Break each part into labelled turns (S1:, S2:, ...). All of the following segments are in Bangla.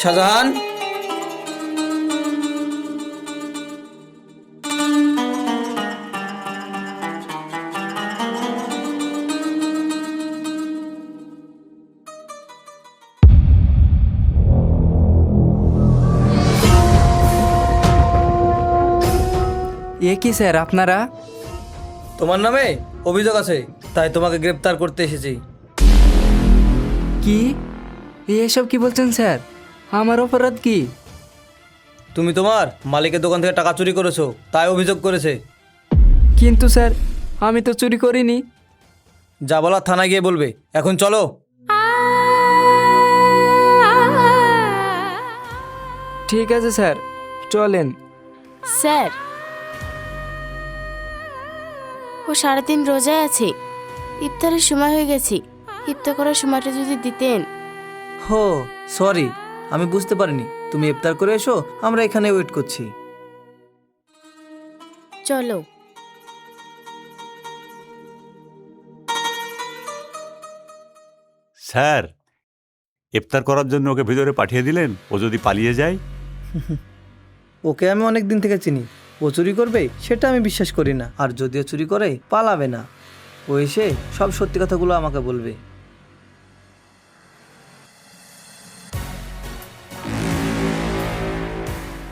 S1: শাহজাহান,
S2: এ কি স্যার আপনারা?
S1: তোমার নামে অভিযোগ আছে, তাই তোমাকে গ্রেপ্তার করতে এসেছি।
S2: কি এসব কি বলছেন স্যার? আমার অপরাধ কি?
S1: তুমি তোমার মালিকের দোকান থেকে টাকা চুরি করেছো, তাই অভিযোগ করেছে।
S2: কিন্তু স্যার আমি তো চুরি করিনি।
S1: যা বলার থানায় গিয়ে বলবে। এখন চলো।
S2: ঠিক আছে স্যার, চলেন।
S3: স্যার, ও 3.5 রোজায় আছে। ইফতারের সময় হয়ে গেছে। ইফতার করার সময়টা যদি দিতেন।
S1: হো, সরি, আমি বুঝতে পারিনি। তুমি ইফতার করে এসো, আমরা এখানে ওয়েট করছি।
S3: চলো।
S4: স্যার, ইফতার করার জন্য ওকে ভিতরে পাঠিয়ে দিলেন। ও যদি পালিয়ে যায়?
S1: ওকে আমি অনেক দিন থেকে চিনি। ও চুরি করবে সেটা আমি বিশ্বাস করি না। আর যদিও চুরি করে, পালাবে না। ও এসে সব সত্যি কথাগুলো আমাকে বলবে।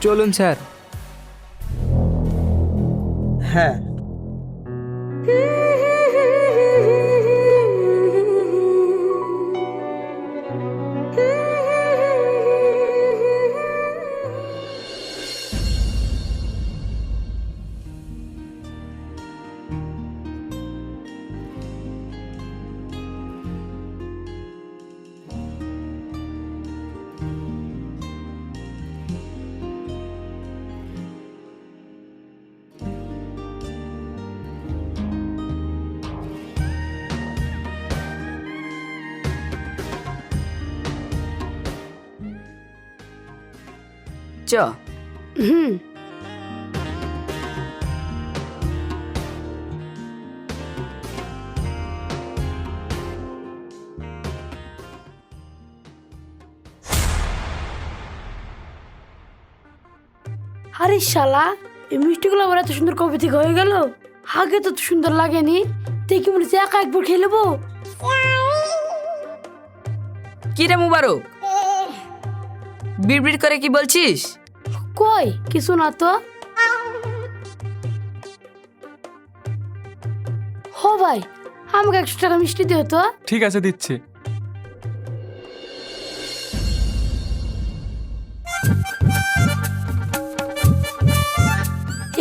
S2: চলুন স্যার।
S1: হ্যাঁ,
S5: চ।
S6: আরে শালা, এই মিষ্টিগুলো আমার এত সুন্দর কবে থেকে হয়ে গেল? আগে তো সুন্দর লাগেনি। দেখি মনে হচ্ছে একা একবার খেয়ে নেবো।
S5: কি রে মুবারক, বিড়বিড় করে কি বলছিস?
S6: কই কিছু না তো। হো ভাই, আমাকে 100 টাকা মিষ্টি দিও তো।
S2: ঠিক আছে, দিচ্ছি।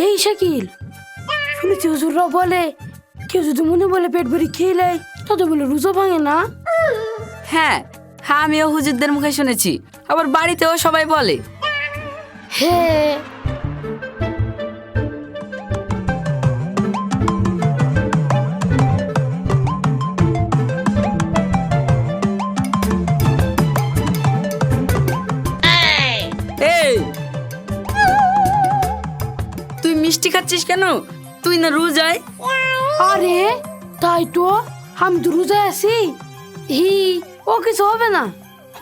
S6: এই শাকিল, শুনেছি হুজুররা বলে কেউ যদি মনে বলে পেট ভরি খেয়ে নেয় তত বলে রোজা ভাঙে না।
S5: হ্যাঁ হ্যাঁ, আমিও হুজুরদের মুখে শুনেছি, আবার বাড়িতেও সবাই বলে।
S6: হে,
S5: এই, তুই মিষ্টি খাচ্ছিস কেন? তুই না রোজায়।
S6: আরে তাই তো, আমি তো রোজায় আছি। হি, ও কিছু হবে না।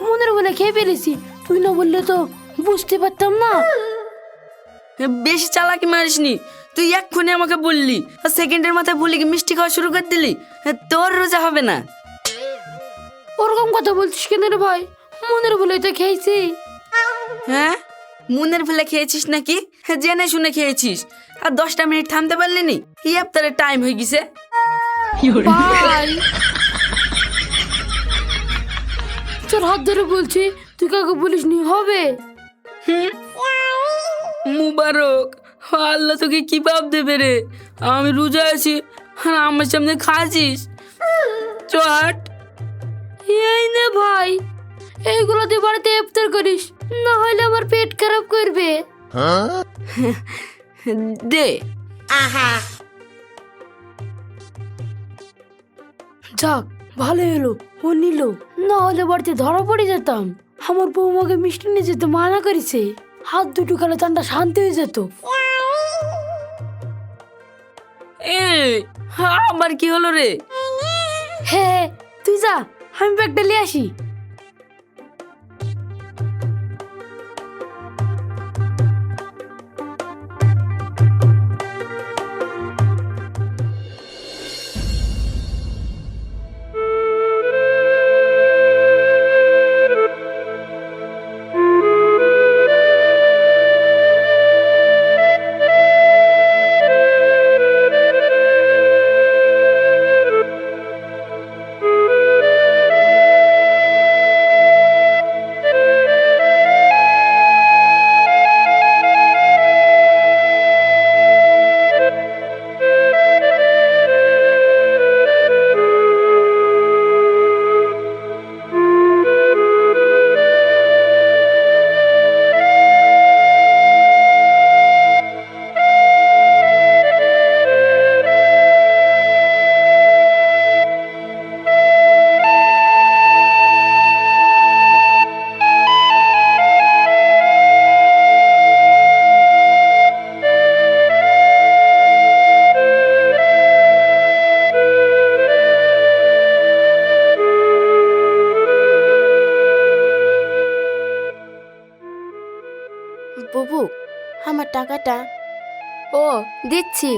S6: মনের বলে খেয়ে ফেলেছি। তুই না বললে তো বুঝতে পারতাম না।
S5: বেশি চালাকি মারিসনি। তুই এক্ষুনি আমাকে বললি, আর সেকেন্ডের মাথায় বলি কি মিষ্টি খাওয়া শুরু করে দিলি। তোর রোজা হবে না।
S6: ওরকম কথা বলছিস কেন রে ভাই? মনের বলে তো খেয়েছি।
S5: হ্যাঁ, মনের ভুলে খেয়েছিস নাকি? জেনে শুনে খেয়েছিস। আর 10টা মিনিট থামতে পারলি নি? ইফতারের টাইম হয়ে গেছে।
S6: ভাই, তোর হাত ধরে বলছি, তুই কাউকে বলিস নি হবে?
S5: মুবারক, আল্লাহ তোকে কি পাপ দেবে রে? আমি রোজা আছি আর আমার সামনে খাচ্ছিস। চট।
S6: এই নে ভাই, এইগুলো তুই বাড়িতে ইফতার করিস, না হলে আমার পেট খারাপ করবে।
S5: দে।
S6: যাক, ভালো হলো ও নিল, না হলে বাড়িতে ধরা পড়ে যেতাম। আমার বৌমাকে মিষ্টি নিয়ে যেতে মানা করেছে। হাত দুটো খেলে ঠান্ডা শান্তি হয়ে যেত।
S5: এই, আমার কি হলো রে?
S6: হ্যাঁ, তুই যা, আমি ব্যাগটা নিয়ে আসি।
S3: টাকাটা।
S7: ও দিচ্ছি।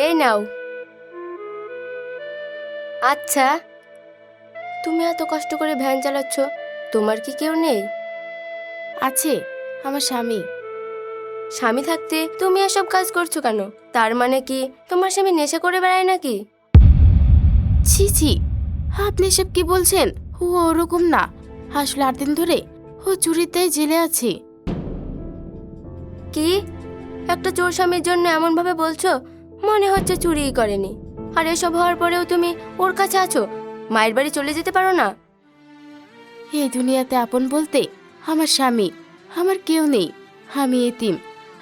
S7: এই নাও। আচ্ছা, তুমি এত কষ্ট করে ভ্যান চালাচ্ছ, তোমার কি কেউ নেই?
S3: আছে, আমার স্বামী।
S7: স্বামী থাকতে তুমি এসব কাজ করছো কেন? তার মানে কি তোমার স্বামী নেশা করে বেড়ায় নাকি?
S3: ছি ছি, আপনি এসব কি বলছেন? ও ওরকম না। আসলে 8 দিন ধরে ও চুরিতে জেলে আছে।
S7: কি? একটা চোর স্বামীর জন্য এমন ভাবে বলছো, মনে হচ্ছে চুরিই করেনি। আর এসব হওয়ার পরেও তুমি ওর কাছে আছো। মায়ের বাড়ি চলে যেতে পারো না?
S3: এই দুনিয়াতে আপন বলতে আমার স্বামী, আমার কেউ নেই।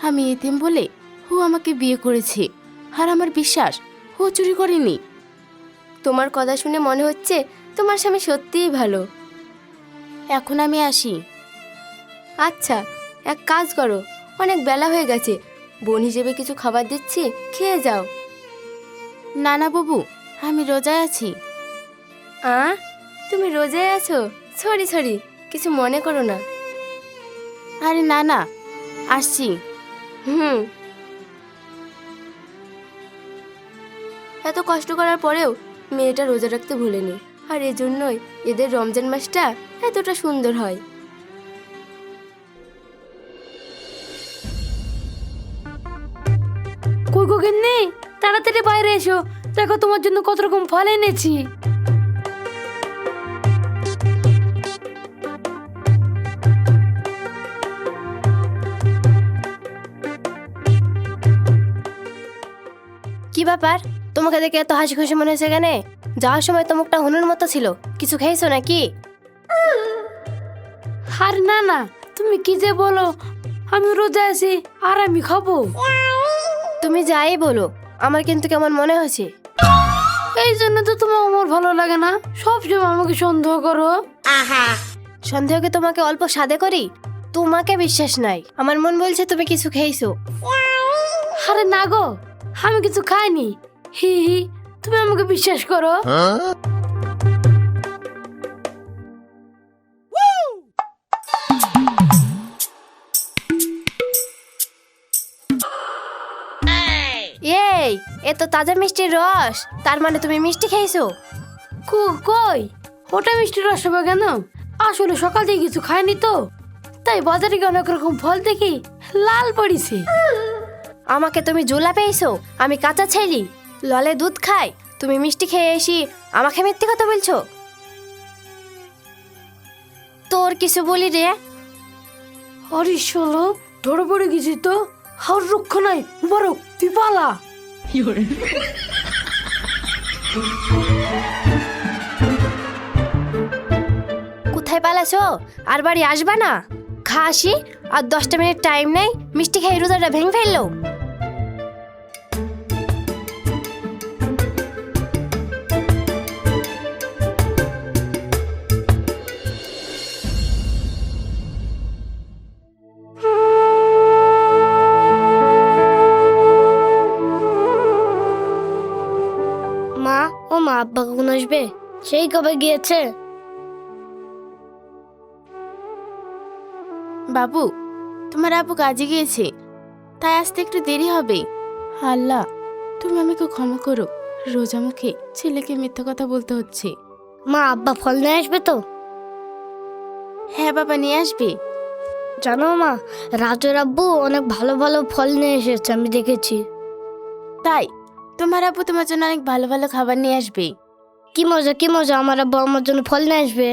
S3: আমি এতিম বলে ও আমাকে বিয়ে করেছে। আর আমার বিশ্বাস ও চুরি করেনি।
S7: তোমার কথা শুনে মনে হচ্ছে তোমার স্বামী সত্যিই ভালো।
S3: এখন আমি আসি।
S7: আচ্ছা, এক কাজ করো, অনেক বেলা হয়ে গেছে, বোন হিসেবে কিছু খাবার দিচ্ছি, খেয়ে যাও।
S3: না না বাবু, আমি রোজায় আছি।
S7: তুমি রোজায় আছো? সরি, কিছু মনে করো না।
S3: আরে না না, আসছি।
S7: এত কষ্ট করার পরেও মেয়েটা রোজা রাখতে ভুলেনি, আর এজন্যই এদের রমজান মাসটা এতটা সুন্দর হয়।
S6: কই গো গিন্নি, তাড়াতাড়ি বাইরে এসো, দেখো তোমার জন্য কত রকম ফল এনেছি।
S7: কি ব্যাপার, তোমাকে দেখে এত হাসি খুশি মনে হয়েছে কেন? যাওয়ার সময় তো মুখটা হনুর মতো ছিল, কিছু খেয়েছো নাকি?
S6: আর না না, তুমি কি যে বলো, আমি রোজা আছি আর আমি খাবো।
S7: তুমি যাই বলো, আমার কিন্তু কেমন মনে হয়েছে।
S6: এই জন্য তো তোমার আমার ভালো লাগে না, সবসময় আমাকে সন্দেহ করো।
S7: সন্দেহকে তোমাকে অল্প সাদে করি? তোমাকে বিশ্বাস নাই, আমার মন বলছে তুমি কিছু খেয়েছো।
S6: আরে না গো, আমি কিছু খাইনি। হি হি, তুমি আমাকে বিশ্বাস করো।
S7: এই, এ তো তাজা মিষ্টির রস, তার মানে তুমি মিষ্টি খেয়েছো?
S6: কই, ওটা মিষ্টি রস হবে কেন? আসলে সকাল থেকে কিছু খাইনি তো, তাই বাজারে গিয়ে অনেক রকম ফল দেখি লাল পড়িছে।
S7: আমাকে তুমি জোলা পেয়েছো? আমি কাঁচা ছেলি, ললে দুধ খাই, তুমি মিষ্টি খেয়ে এসি আমাকে মিথ্যে কথা বলছো। তোর কিছু বলি রে?
S6: আরে শোনো, ধরে পড়ে গেছি তো, আর রক্ষ নাই, বড় তুই পালা।
S7: কোথায় পালাছো? আর বাড়ি আসবা না? খাসি আর 10টা মিনিট টাইম নেই, মিষ্টি খেয়ে রোজাটা ভেঙে ফেললো।
S6: মা, ও মা, আব্বা কখন আসবে? সেই কবে গিয়েছে।
S3: বাবু, তোমার আব্বু কাজে গিয়েছে, তাই আসতে একটু দেরি হবে। আল্লাহ, তুমি আমাকে ক্ষমা করো, রোজা মুখে ছেলেকে মিথ্যা কথা বলতে হচ্ছে।
S6: মা, আব্বা ফল নিয়ে আসবে তো?
S3: হ্যাঁ বাবা, নিয়ে আসবে।
S6: জানো মা, রাজুর আব্বু অনেক ভালো ভালো ফল নিয়ে এসেছে, আমি দেখেছি।
S3: তাই তোমার আব্বু তোমার জন্য অনেক ভালো ভালো খাবার নিয়ে আসবে।
S6: কি মজা কি মজা, আমার আব্বু আমার জন্য ফল নিয়ে আসবে।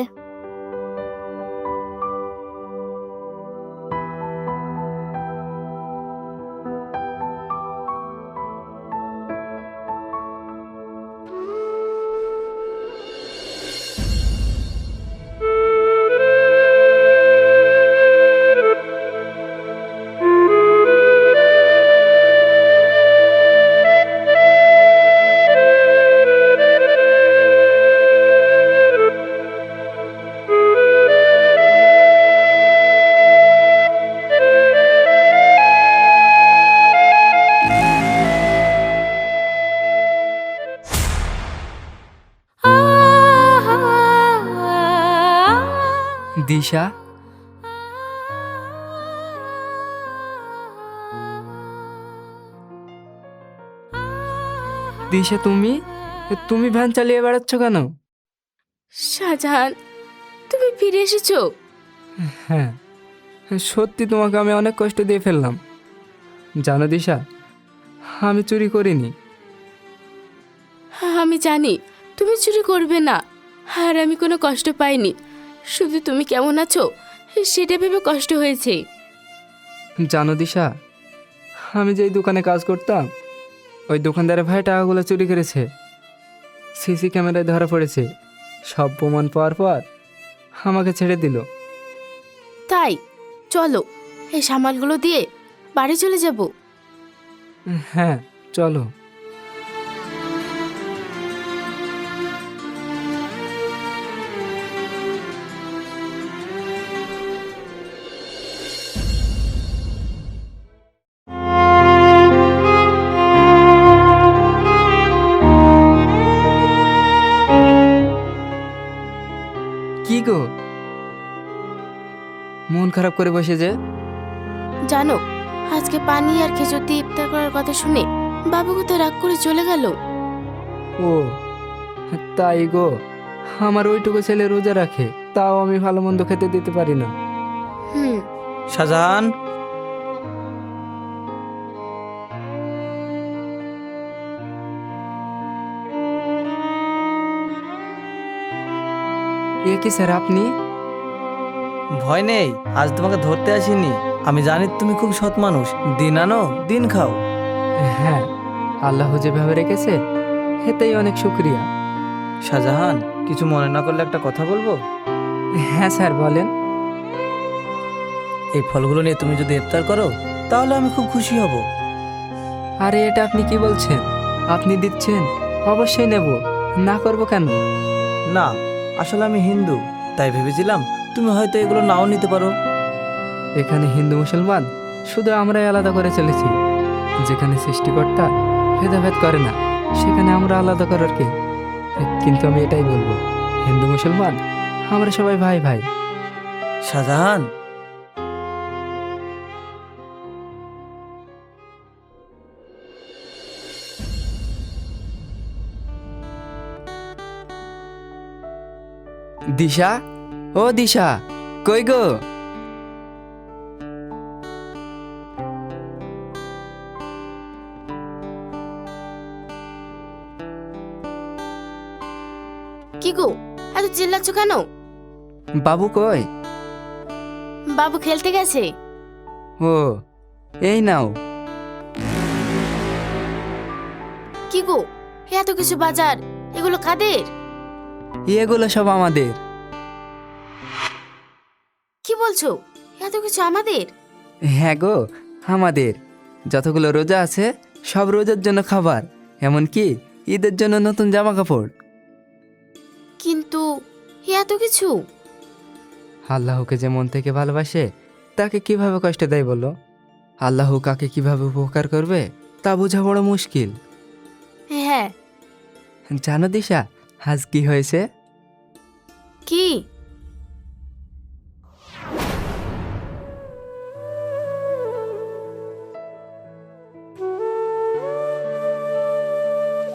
S2: দিশা, দিশা তুমি তুমি ভ্যান চালিয়ে বেড়াচ্ছ কেন?
S3: শাহজাহান, তুমি ফিরে এসেছো?
S2: হ্যাঁ, সত্যি তোমাকে আমি অনেক কষ্ট দিয়ে ফেললাম। জানো দিশা, আমি চুরি করিনি।
S3: আমি জানি তুমি চুরি করবে না, আর আমি কোনো কষ্ট পাইনি। শুধু তুমি কেমন আছো সেটা ভেবে কষ্ট হয়েছে।
S2: জানো দিশা, আমি যেই দোকানে কাজ করতাম ওই দোকানদারের ভাই টাকাগুলো চুরি করেছে। সিসি ক্যামেরায় ধরা পড়েছে। সব প্রমাণ পাওয়ার পর আমাকে ছেড়ে দিল।
S3: তাই চলো এই সামানগুলো দিয়ে বাড়ি চলে যাব।
S2: হ্যাঁ চলো। কি গো, মন খারাপ করে বসে যে?
S3: জানো, আজকে পানি আর খেজুর দিয়ে ইফতার করার কথা শুনে বাবু তো রাগ করে চলে গেল।
S2: ও তাই গো, আমার ওইটুকু ছেলে রোজা রাখে, তাও আমি ভালো মন্দ খেতে দিতে পারি না।
S3: হুম।
S1: শাহজাহান,
S2: এ কি স্যার আপনি?
S1: ভয় নেই, আজ তোমাকে ধরতে আসিনি। আমি জানি তুমি খুব সৎ মানুষ, দিন আনো দিন খাও।
S2: হ্যাঁ, আল্লাহ যেভাবে রেখেছে এতেই অনেক শুক্রিয়া।
S1: শাহজাহান, কিছু মনে না করলে একটা কথা বলবো?
S2: হ্যাঁ স্যার বলেন।
S1: এই ফলগুলো নিয়ে তুমি যদি ইফতার করো তাহলে আমি খুব খুশি হব।
S2: আরে এটা আপনি কি বলছেন? আপনি দিচ্ছেন, অবশ্যই নেব, না করব কেন?
S1: না, আসলে আমি হিন্দু, তাই ভেবেছিলাম তুমি হয়তো এগুলো নাও নিতে পারো।
S2: এখানে হিন্দু মুসলমান শুধু আমরাই আলাদা করে চলেছি। যেখানে সৃষ্টিকর্তা ভেদাভেদ করে না সেখানে আমরা আলাদা করার কে? কিন্তু আমি এটাই বলবো, হিন্দু মুসলমান আমরা সবাই ভাই ভাই।
S1: শাহজাহান,
S2: দিশা, ও দিশা, কই গো?
S3: কি গো, এত চিল্লাচ্ছ কেন?
S2: বাবু কই?
S3: বাবু খেলতে গেছে।
S2: ও এই নাও।
S3: কি গো, এত কিছু বাজার, এগুলো কাদের?
S2: এগুলো সব আমাদের।
S3: কি বলছো, এত কিছু আমাদের?
S2: হ্যাঁ গো, আমাদের। যতগুলো রোজা আছে সব রোজার জন্য খাবার, এমনকি ঈদের জন্য নতুন জামা কাপড়।
S3: কিন্তু এত কিছু?
S2: আল্লাহকে যে মন থেকে ভালোবাসে তাকে কিভাবে কষ্ট দেয় বলো? আল্লাহ কাকে কিভাবে উপকার করবে তা বোঝা বড় মুশকিল।
S3: হ্যাঁ।
S2: জানো দিশা, আজ কি হয়েছে?
S3: কি?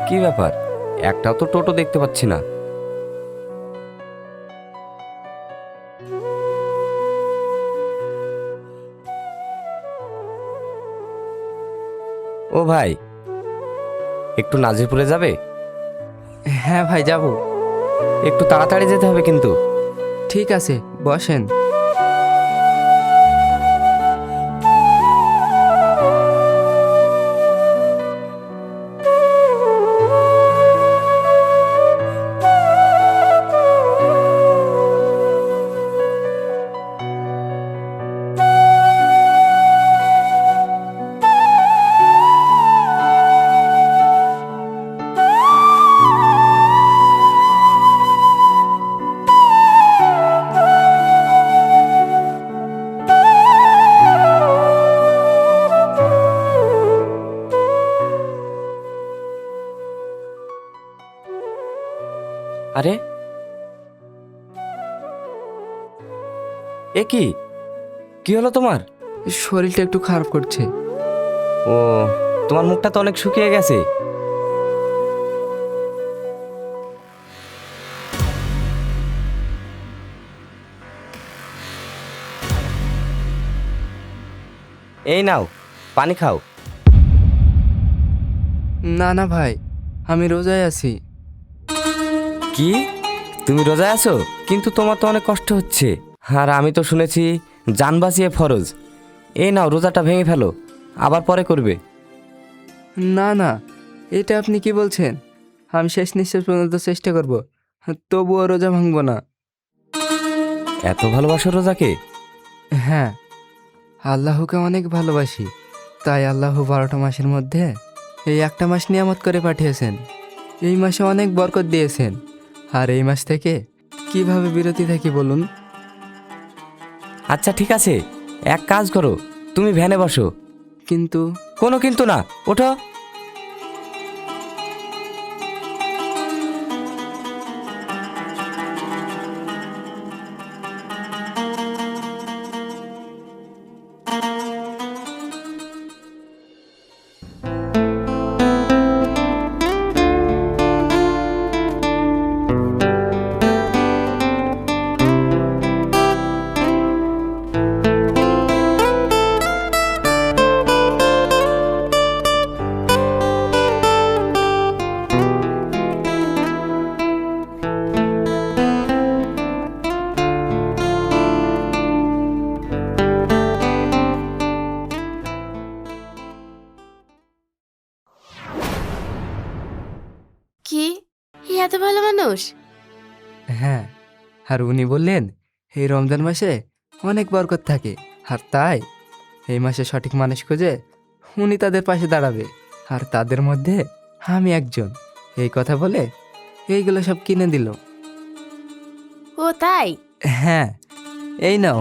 S8: কি ব্যাপার, একটাও তো টোটো দেখতে পাচ্ছি না। ও ভাই, একটু নাজিরপুরে যাবে?
S2: হ্যাঁ ভাই যাব।
S8: একটু তাড়াতাড়ি যেতে হবে কিন্তু।
S2: ঠিক আছে, বসেন।
S8: আরে এ কি কি হলো তোমার?
S2: শরীরটা একটু খারাপ করছে।
S8: ও, তোমার মুখটা তো অনেক শুকিয়ে গেছে। এই নাও, পানি খাও।
S2: না না ভাই, আমি রোজায় আছি।
S8: কি, তুমি রোজায় আছো? কিন্তু তোমার তো অনেক কষ্ট হচ্ছে। আর আমি তো শুনেছি জান বাঁচিয়ে ফরজ। এই নাও, রোজাটা ভেঙে ফেলো, আবার পরে করবে।
S2: না না, এটা আপনি কি বলছেন? আমি শেষ নিঃশ্বাস পর্যন্ত চেষ্টা করব, তবুও রোজা ভাঙবো না।
S8: এত ভালোবাসো রোজাকে?
S2: হ্যাঁ, আল্লাহকে অনেক ভালোবাসি, তাই আল্লাহ 12টা মাসের মধ্যে এই একটা মাস নিয়ামত করে পাঠিয়েছেন। এই মাসে অনেক বরকত দিয়েছেন, আর এই মাস থেকে কিভাবে বিরতি থাকি বলুন?
S8: আচ্ছা ঠিক আছে, এক কাজ করো, তুমি ভ্যানে বসো।
S2: কিন্তু
S8: কোনো কিন্তু না, ওঠো।
S3: কি এত ভালো মানুষ?
S2: হ্যাঁ, আর উনি বললেন এই রমজান মাসে অনেক বরকত থাকে, আর তাই এই মাসে সঠিক মানুষ খুঁজে উনি তাদের পাশে দাঁড়াবে, আর তাদের মধ্যে আমি একজন। এই কথা বলে এইগুলো সব কিনে দিল।
S3: ও তাই?
S2: হ্যাঁ, এই নাও